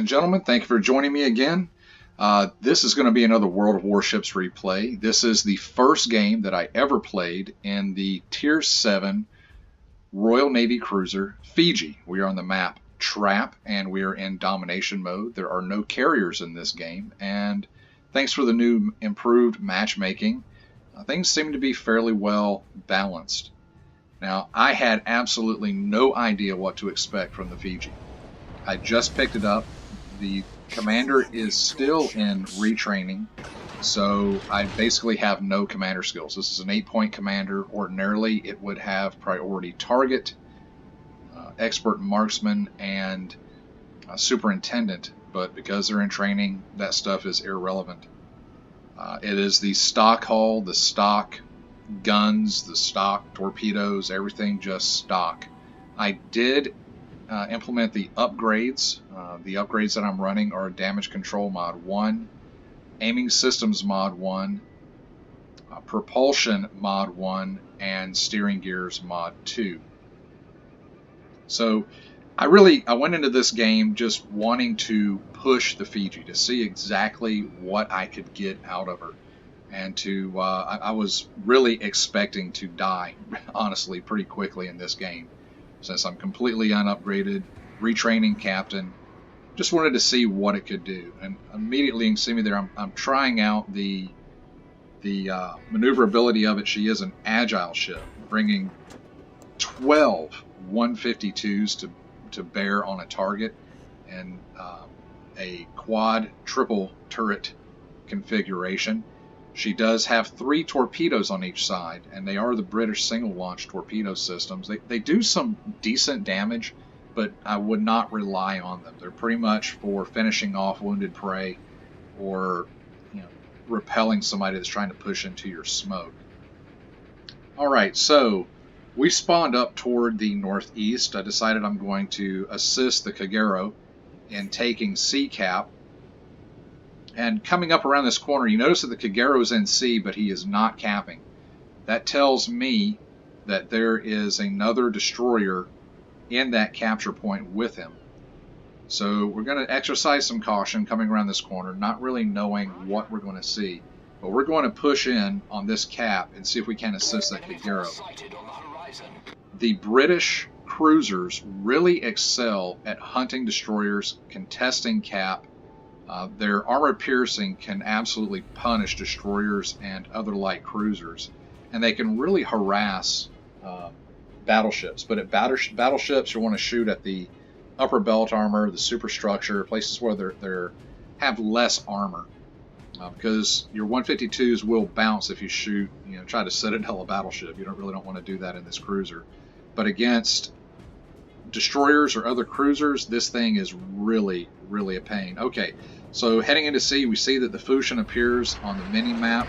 and gentlemen, thank you for joining me again. This is going to be another World of Warships replay. This is the first game that I ever played in the Tier 7 Royal Navy cruiser Fiji. We are on the map Trap, and we are in domination mode. There are no carriers in this game, and thanks for the new improved matchmaking, things seem to be fairly well balanced. Now, I had absolutely no idea what to expect from the Fiji. I just picked it up. The commander is still in retraining, so I basically have no commander skills. This is an 8-point commander. Ordinarily, it would have priority target, expert marksman, and superintendent, but because they're in training, that stuff is irrelevant. It is the stock hull, the stock guns, the stock torpedoes, everything just stock. I did implement the upgrades. The upgrades that I'm running are Damage Control Mod 1, Aiming Systems Mod 1, Propulsion Mod 1, and Steering Gears Mod 2. So I went into this game just wanting to push the Fiji to see exactly what I could get out of her. And I was really expecting to die, honestly, pretty quickly in this game. Since I'm completely unupgraded, retraining captain, just wanted to see what it could do. And immediately you can see me there, I'm trying out the maneuverability of it. She is an agile ship, bringing 12 152s to bear on a target, and a quad triple turret configuration. She does have 3 torpedoes on each side, and they are the British single-launch torpedo systems. They do some decent damage, but I would not rely on them. They're pretty much for finishing off wounded prey or repelling somebody that's trying to push into your smoke. Alright, so we spawned up toward the northeast. I decided I'm going to assist the Kagero in taking sea cap. And coming up around this corner, you notice that the Kagero is in sea, but he is not capping. That tells me that there is another destroyer in that capture point with him. So we're going to exercise some caution coming around this corner, not really knowing what we're going to see. But we're going to push in on this cap and see if we can assist that Kagero. The British cruisers really excel at hunting destroyers, contesting cap. Their armor piercing can absolutely punish destroyers and other light cruisers, and they can really harass battleships. But at battleships, you want to shoot at the upper belt armor, the superstructure, places where they have less armor, because your 152s will bounce if you shoot, try to citadel a battleship. You don't want to do that in this cruiser. But against destroyers or other cruisers, this thing is really, really a pain. Okay, so heading into sea, we see that the Fushan appears on the mini-map.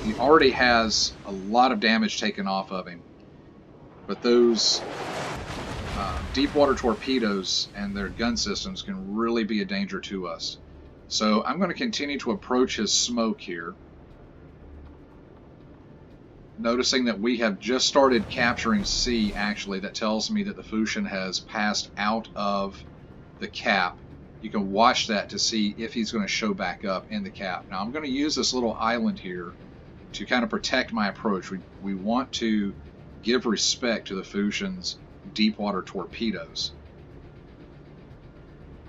He already has a lot of damage taken off of him, but those deep water torpedoes and their gun systems can really be a danger to us. So I'm going to continue to approach his smoke here, noticing that we have just started capturing sea. Actually, that tells me that the Fushan has passed out of the cap. You can watch that to see if he's going to show back up in the cap. Now I'm going to use this little island here to kind of protect my approach. We want to give respect to the Fushan's deep water torpedoes.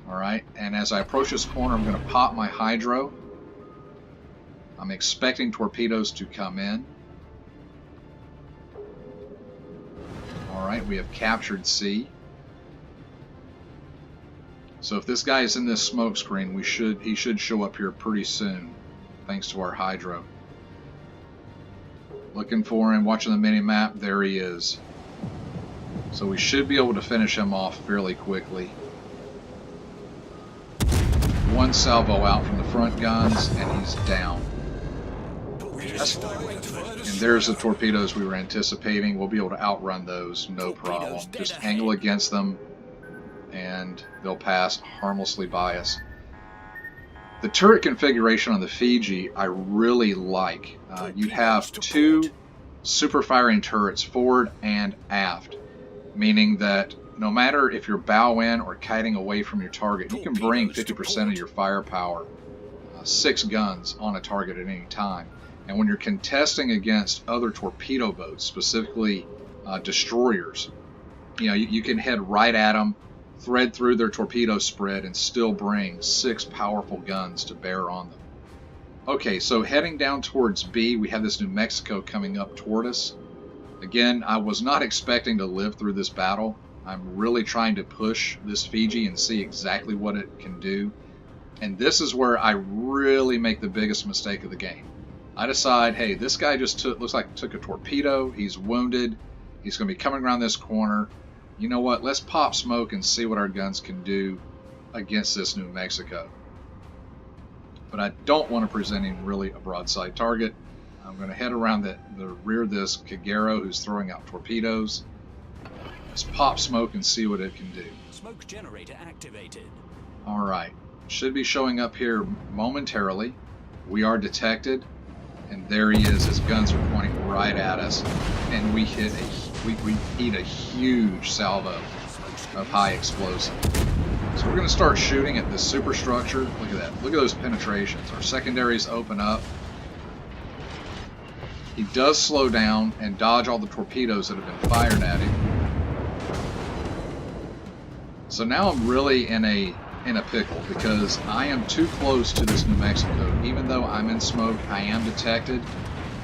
Alright, and as I approach this corner, I'm going to pop my hydro. I'm expecting torpedoes to come in. Alright, we have captured sea. So if this guy is in this smoke screen, he should show up here pretty soon, thanks to our hydro. Looking for him, watching the mini-map, there he is. So we should be able to finish him off fairly quickly. One salvo out from the front guns, and he's down. And there's the torpedoes we were anticipating. We'll be able to outrun those, no problem. Just angle against them, and they'll pass harmlessly by us. The turret configuration on the Fiji I really like. You have 2 super firing turrets forward and aft, meaning that no matter if you're bow in or kiting away from your target, you can bring 50% of your firepower, 6 guns on a target at any time. And when you're contesting against other torpedo boats, specifically destroyers, you can head right at them, thread through their torpedo spread, and still bring 6 powerful guns to bear on them. Okay, so heading down towards B, we have this New Mexico coming up toward us. Again, I was not expecting to live through this battle. I'm really trying to push this Fiji and see exactly what it can do. And this is where I really make the biggest mistake of the game. I decide, hey, this guy just looks like took a torpedo. He's wounded. He's going to be coming around this corner. You know what? Let's pop smoke and see what our guns can do against this New Mexico. But I don't want to present him really a broadside target. I'm going to head around the rear of this Kagero who's throwing out torpedoes. Let's pop smoke and see what it can do. Smoke generator activated. All right. Should be showing up here momentarily. We are detected. And there he is. His guns are pointing right at us. And we hit we eat a huge salvo of high explosive. So we're going to start shooting at this superstructure. Look at that. Look at those penetrations. Our secondaries open up. He does slow down and dodge all the torpedoes that have been fired at him. So now I'm really in a pickle because I am too close to this New Mexico. Even though I'm in smoke, I am detected,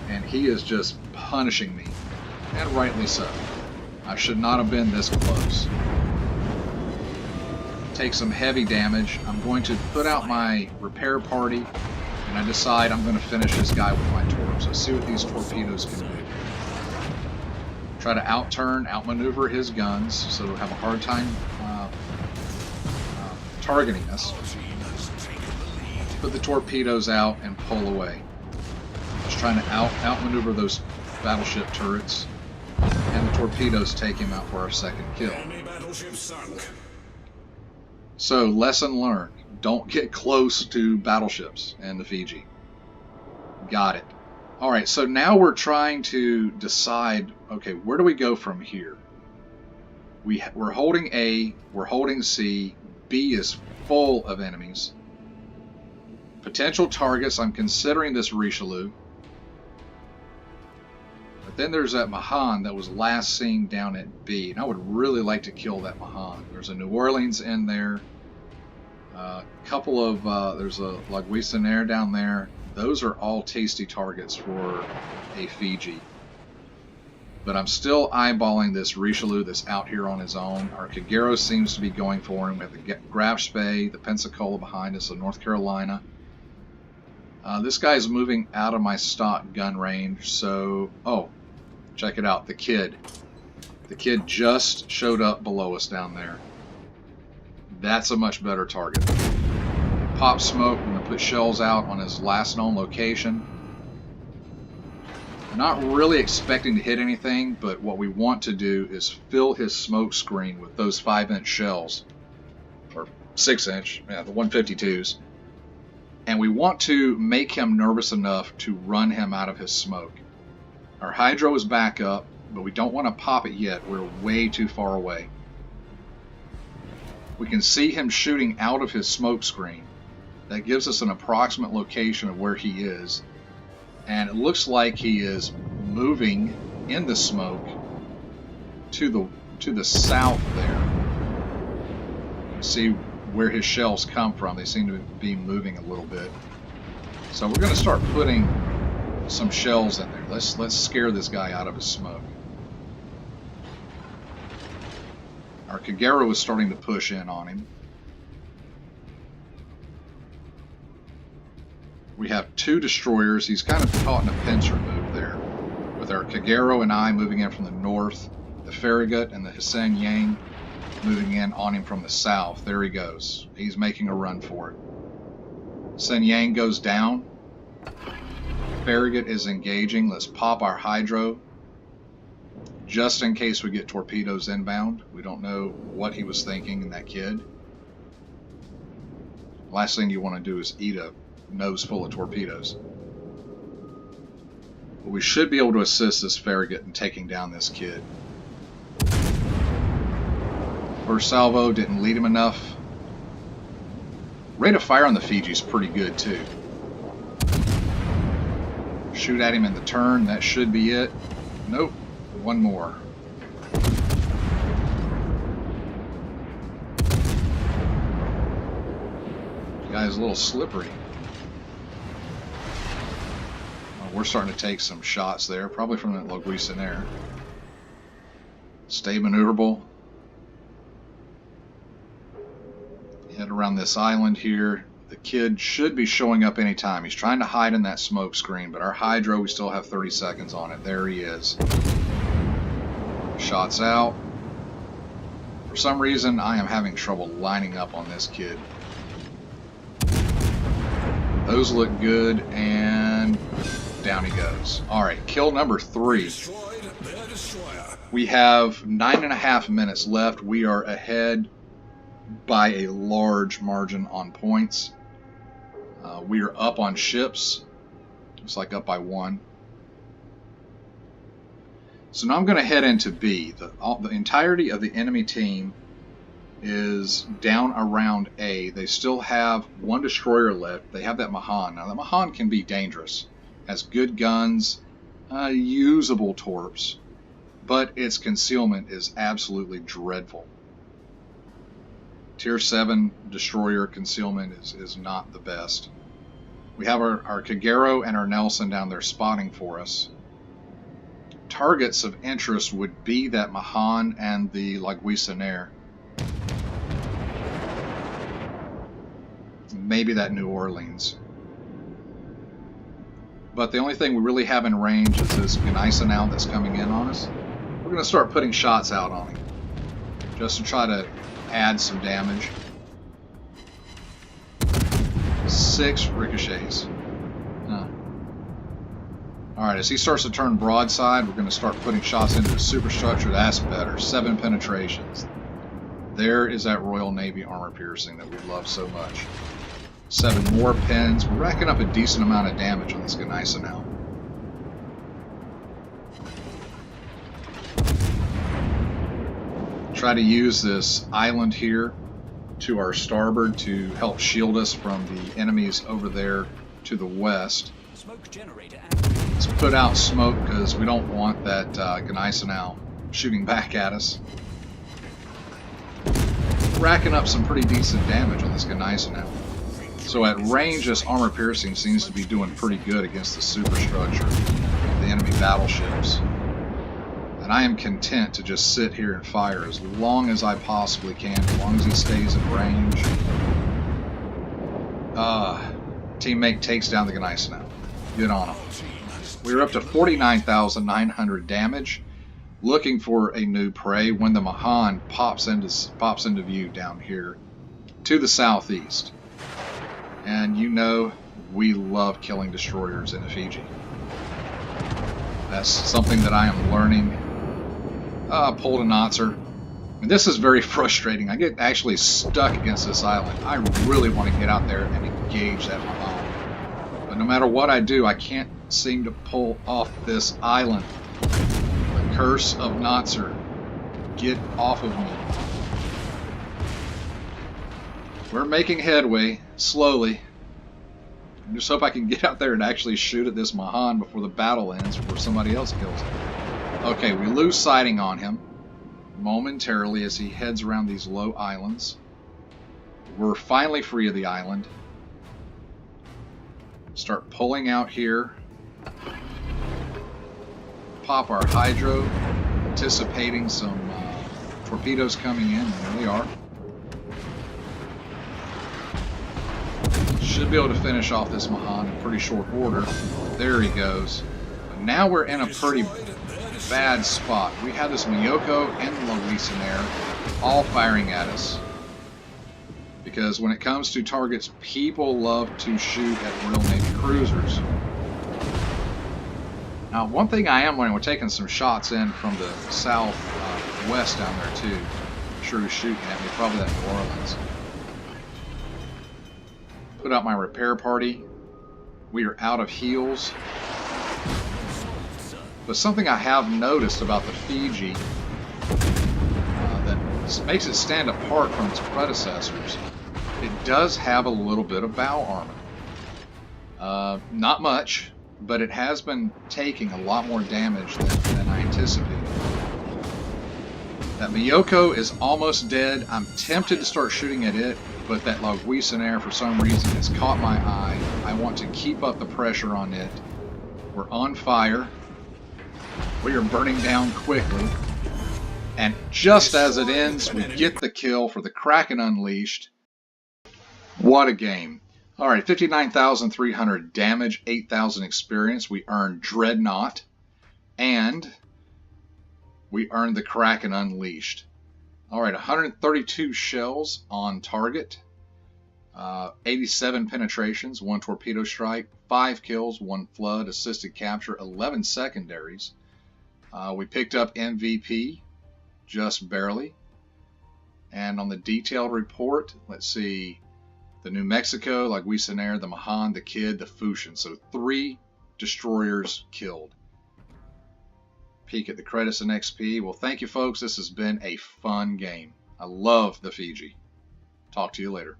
and he is just punishing me, and rightly so. I should not have been this close. Take some heavy damage. I'm going to put out my repair party, and I decide I'm going to finish this guy with my torps. Let's see what these torpedoes can do. Try to outmaneuver his guns, so we'll have a hard time targeting us. Put the torpedoes out and pull away. Just trying to outmaneuver those battleship turrets, and the torpedoes take him out for our second kill. So, lesson learned. Don't get close to battleships and the Fiji. Got it. Alright, so now we're trying to decide, okay, where do we go from here? We're holding A, we're holding C, B is full of enemies. Potential targets, I'm considering this Richelieu. But then there's that Mahan that was last seen down at B, and I would really like to kill that Mahan. There's a New Orleans in there. Couple of, there's a La Guisanere down there. Those are all tasty targets for a Fiji. But I'm still eyeballing this Richelieu that's out here on his own. Our Kagero seems to be going for him. We have the Graf Spee, the Pensacola behind us, the North Carolina. This guy's moving out of my stock gun range, so... Oh, check it out, the Kid. The Kid just showed up below us down there. That's a much better target. Pop smoke, I'm going to put shells out on his last known location. Not really expecting to hit anything, but what we want to do is fill his smoke screen with those 5-inch shells, or 6-inch, yeah, the 152s, and we want to make him nervous enough to run him out of his smoke. Our hydro is back up, but we don't want to pop it yet. We're way too far away. We can see him shooting out of his smoke screen. That gives us an approximate location of where he is. And it looks like he is moving in the smoke to the south there. You can see where his shells come from. They seem to be moving a little bit. So we're going to start putting some shells in there. Let's scare this guy out of his smoke. Our Kagero is starting to push in on him. We have 2 destroyers. He's kind of caught in a pincer move there, with our Kagero and I moving in from the north, the Farragut and the Hsien Yang moving in on him from the south. There he goes. He's making a run for it. Hsien Yang goes down. Farragut is engaging. Let's pop our hydro, just in case we get torpedoes inbound. We don't know what he was thinking in that Kid. Last thing you want to do is eat a nose full of torpedoes. But we should be able to assist this Farragut in taking down this Kid. First salvo didn't lead him enough. Rate of fire on the Fiji is pretty good too. Shoot at him in the turn, that should be it. Nope, one more. The guy's a little slippery. Well, we're starting to take some shots there, probably from that Loguisonaire. Stay maneuverable. Head around this island here. The kid should be showing up anytime. He's trying to hide in that smoke screen, but our hydro, we still have 30 seconds on it. There he is. Shots out. For some reason, I am having trouble lining up on this kid. Those look good, and down he goes. Alright, kill number 3. We have 9.5 minutes left. We are ahead by a large margin on points. We are up on ships. Looks like up by 1. So now I'm going to head into B. The entirety of the enemy team is down around A. They still have 1 destroyer left. They have that Mahan. Now, the Mahan can be dangerous. Has good guns, usable torps, but its concealment is absolutely dreadful. Tier 7 destroyer concealment is not the best. We have our Kagero and our Nelson down there spotting for us. Targets of interest would be that Mahan and the Loguisonaire. Maybe that New Orleans. But the only thing we really have in range is this Gneisenau that's coming in on us. We're going to start putting shots out on him, just to try to add some damage. 6 ricochets. Alright, as he starts to turn broadside, we're going to start putting shots into the superstructure. That's better. 7 penetrations. There is that Royal Navy armor piercing that we love so much. 7 more pins. We're racking up a decent amount of damage on this Gneisenau. Try to use this island here to our starboard to help shield us from the enemies over there to the west. Smoke generator activated. Let's put out smoke because we don't want that Gneisenau shooting back at us. Racking up some pretty decent damage on this Gneisenau. So at range, this armor piercing seems to be doing pretty good against the superstructure of the enemy battleships. And I am content to just sit here and fire as long as I possibly can, as long as he stays in range. Teammate takes down the Gneisenau. Good on him. We're up to 49,900 damage. Looking for a new prey when the Mahan pops into view down here to the southeast. And you know we love killing destroyers in the Fiji. That's something that I am learning. Pulled a Notzer. And this is very frustrating. I get actually stuck against this island. I really want to get out there and engage that Mahan. But no matter what I do, I can't seem to pull off this island. The curse of Notzer. Get off of me. We're making headway, slowly. I just hope I can get out there and actually shoot at this Mahan before the battle ends, before somebody else kills him. Okay, we lose sighting on him momentarily as he heads around these low islands. We're finally free of the island. Start pulling out here. Pop our hydro, anticipating some torpedoes coming in, and there they are. Should be able to finish off this Mahan in pretty short order. There he goes. But now we're in a pretty bad spot. We have this Miyoko and the Loguisonaire all firing at us. Because when it comes to targets, people love to shoot at Royal Navy cruisers. Now, one thing I am learning, we're taking some shots in from the southwest down there too. I'm sure who's shooting at me, probably that New Orleans. Put out my repair party. We are out of heals. But something I have noticed about the Fiji that makes it stand apart from its predecessors. It does have a little bit of bow armor. Not much, but it has been taking a lot more damage than I anticipated. That Miyoko is almost dead. I'm tempted to start shooting at it, but that Laguisinaire for some reason has caught my eye. I want to keep up the pressure on it. We're on fire. We are burning down quickly. And just as it ends, we get the kill for the Kraken Unleashed. What a game. Alright, 59,300 damage, 8,000 experience. We earned Dreadnought. And we earned the Kraken Unleashed. Alright, 132 shells on target. 87 penetrations, 1 torpedo strike, 5 kills, 1 flood, assisted capture, 11 secondaries. We picked up MVP, just barely. And on the detailed report, let's see, the New Mexico, Laguisinaire, the Mahan, the Kid, the Fushun. So 3 destroyers killed. Peek at the credits and XP. Well, thank you, folks. This has been a fun game. I love the Fiji. Talk to you later.